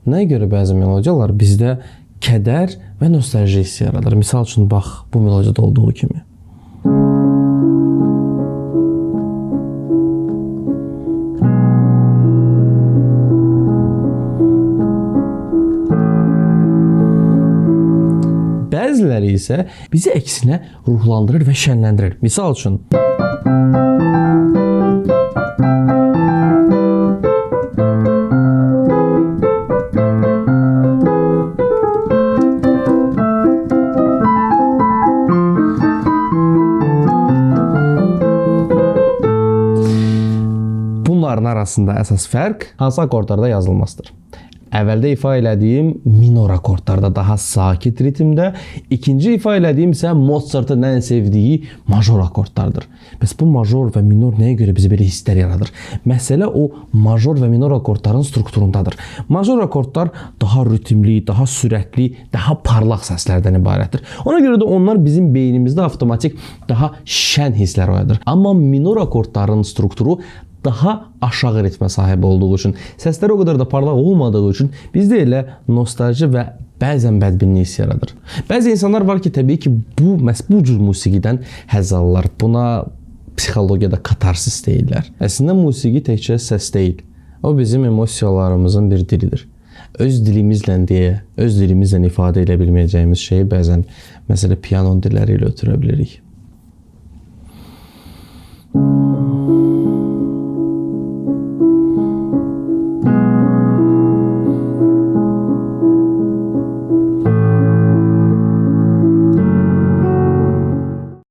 Nəyə görə bəzi melodiyalar bizdə kədər və nostalji hissi yaradır? Misal üçün, bax, bu melodiyada olduğu kimi. Bəziləri isə bizi əksinə ruhlandırır və şənləndirir. Misal üçün, bunların arasında əsas fərq hansı akordlarda yazılmasıdır. Əvvəldə ifa elədiyim minor akordlarda daha sakit ritmdə, ikinci ifa elədiyim isə Mozart'ın ən sevdiyi major akordlardır. Bəs bu major və minor nəyə görə bizə belə hisslər yaradır? Məsələ o major və minor akordların strukturundadır. Major akordlar daha ritmli, daha sürətli, daha parlaq səslərdən ibarətdir. Ona görə də onlar bizim beynimizdə avtomatik daha şən hisslər oyadır. Amma minor akordların strukturu daha aşağı ritmə sahib olduğu üçün, səsləri o qədər də parlaq olmadığı üçün bizdə elə nostalji və bəzən bədbinlik hissi yaradır. Bəzi insanlar var ki, təbii ki, bu cür musiqidən həzz alırlar. Buna psixologiyada katarsis deyirlər. Əslində musiqi təkcə səs deyil. O bizim emosiyalarımızın bir dilidir. Öz dilimizlə deyə, öz dilimizlə ifadə edə bilməyəcəyimiz şeyi bəzən, məsələn, piano dilləri ilə ötürə bilirik.